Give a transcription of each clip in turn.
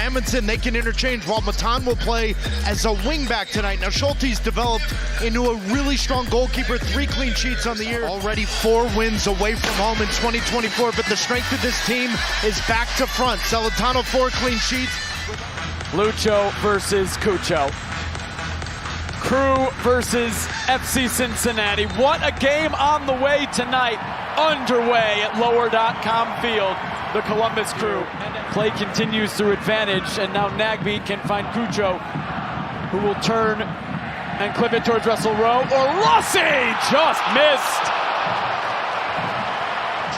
Amundsen, they can interchange, while Matan will play as a wingback tonight. Now, Schulte's developed into a really strong goalkeeper, 3 clean sheets on the year. Already 4 wins away from home in 2024, but the strength of this team is back to front. Celentano, 4 clean sheets. Lucho versus Cucho. Crew versus FC Cincinnati. What a game on the way tonight. Underway at lower.com field. The Columbus Crew. Play continues through advantage, and now Nagbe can find Cucho, who will turn and clip it towards Russell Rowe. Or Rossi just missed.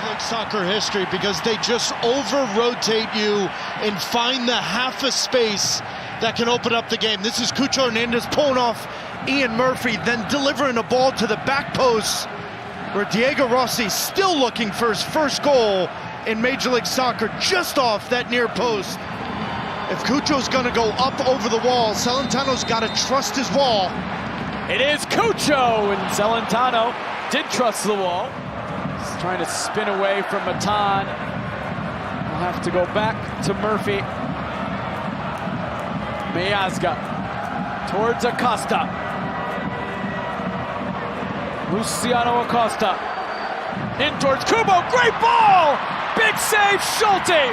Like soccer history, because they just over-rotate you and find the half a space that can open up the game. This is Cucho Hernandez pulling off Ian Murphy, then delivering a ball to the back post, where Diego Rossi still looking for his first goal in Major League Soccer, just off that near post. If Cucho's gonna go up over the wall, Celentano's gotta trust his wall. It is Cucho, and Celentano did trust the wall. He's trying to spin away from Matan. We'll have to go back to Murphy. Miazga towards Acosta. Luciano Acosta in towards Kubo. Great ball! Big save, Schulte.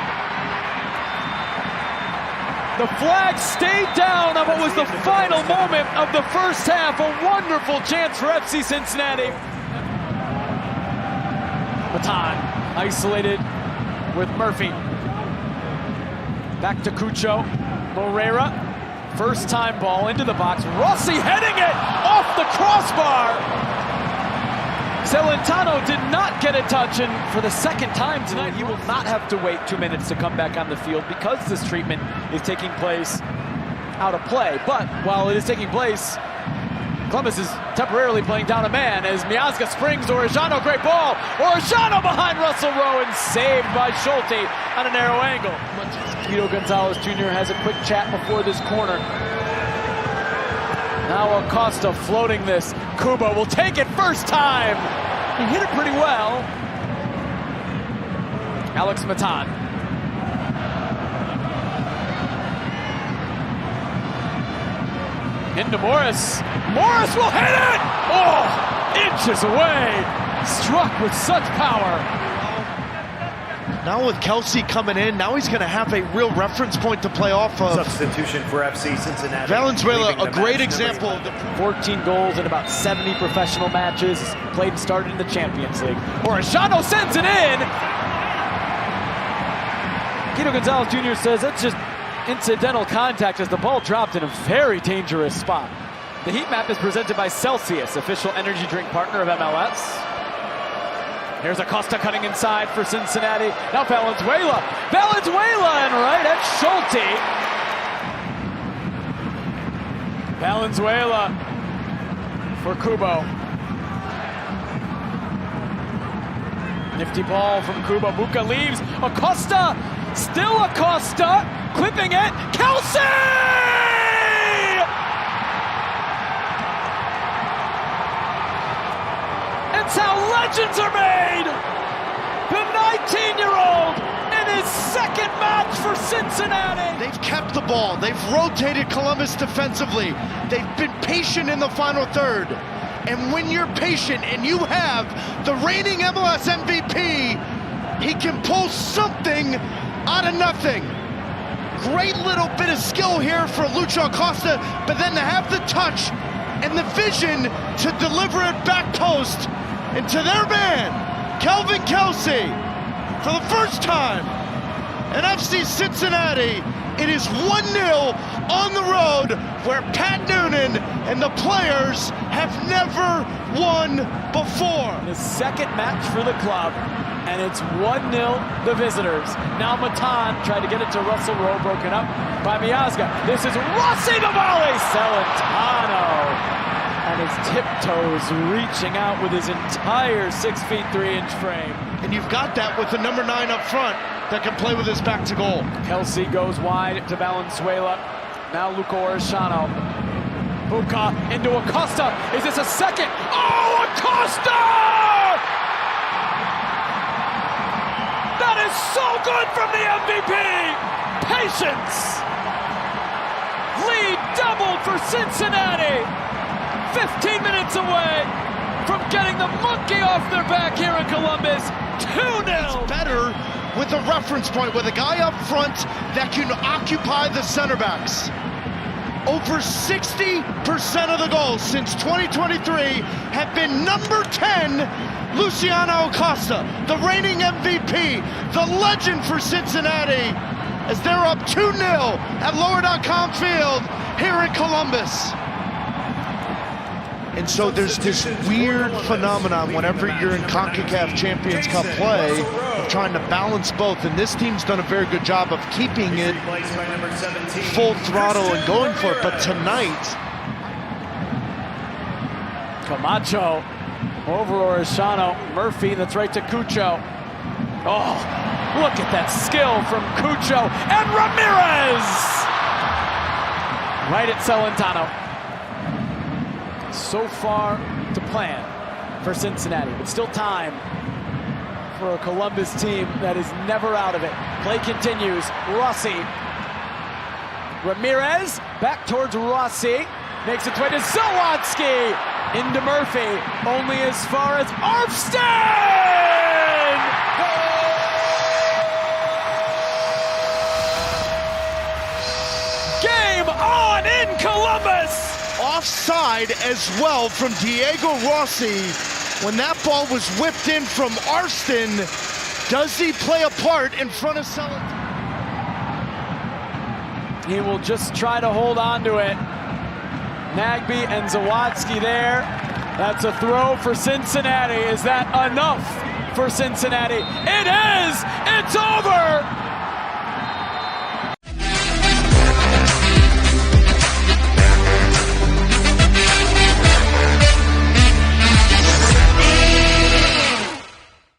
The flag stayed down on what was the final moment of the first half. A wonderful chance for FC Cincinnati. Matan isolated with Murphy. Back to Cucho. Moreira. First time ball into the box. Rossi heading it off the crossbar. Celentano did not get a touch, and for the second time tonight, he will not have to wait 2 minutes to come back on the field because this treatment is taking place out of play. But while it is taking place, Columbus is temporarily playing down a man as Miazga springs to Orejano. Great ball. Orejano behind Russell Rowe and saved by Schulte on a narrow angle. Guido Gonzalez Jr. has a quick chat before this corner. Now Acosta floating this. Kubo will take it first time. He hit it pretty well. Alex Matan. Into Morris. Morris will hit it! Oh, inches away. Struck with such power. Now with Kelsey coming in, now he's going to have a real reference point to play off of. Substitution for FC Cincinnati. Valenzuela, a great example of the 14 goals in about 70 professional matches. Played and started in the Champions League. Orejano sends it in. Guido Gonzalez Jr. says that's just incidental contact as the ball dropped in a very dangerous spot. The heat map is presented by Celsius, official energy drink partner of MLS. Here's Acosta cutting inside for Cincinnati. Now Valenzuela. Valenzuela and right at Schulte. Valenzuela for Kubo. Nifty ball from Kubo. Buka leaves. Acosta. Still Acosta. Clipping it. Kelsey! It's how legends are made! The 19-year-old in his second match for Cincinnati! They've kept the ball. They've rotated Columbus defensively. They've been patient in the final third. And when you're patient and you have the reigning MLS MVP, he can pull something out of nothing. Great little bit of skill here for Lucho Acosta, but then to have the touch and the vision to deliver it back post into their man, Kelvin Kelsey. For the first time in FC Cincinnati, it is 1-0 on the road where Pat Noonan and the players have never won before. His second match for the club, and it's 1-0 the visitors. Now Matan tried to get it to Russell Rowe, broken up by Miazga. This is Rossi the volley! Celentano on his tiptoes, reaching out with his entire 6 feet 3 inch frame. And you've got that with the number 9 up front that can play with his back to goal. Kelsey goes wide to Valenzuela. Now Luca Orejano. Buka into Acosta. Is this a second? Oh, Acosta! That is so good from the MVP! Patience! for Cincinnati. 15 minutes away from getting the monkey off their back here in Columbus. 2-0. It's better with a reference point, with a guy up front that can occupy the center backs. Over 60% of the goals since 2023 have been number 10, Luciano Acosta, the reigning MVP, the legend for Cincinnati, as they're up 2-0 at Lower.com Field here in Columbus. And so there's this weird phenomenon whenever you're in CONCACAF Champions Cup play of trying to balance both, and this team's done a very good job of keeping it full throttle and going for it. But tonight, Camacho over Orishano. Murphy, that's right to Cucho. Oh, look at that skill from Cucho and Ramirez! Right at Celentano. So far to plan for Cincinnati, but still time for a Columbus team that is never out of it. Play continues. Rossi. Ramirez back towards Rossi. Makes its way to Zawadski. Into Murphy. Only as far as Arfstein! Game on in Columbus! offside as well from Diego Rossi when that ball was whipped in from Arston. Does he play a part in front of Celentano? He will just try to hold on to it. Nagbe and Zawadski there. That's a throw for Cincinnati. Is that enough for Cincinnati? It is! It's over!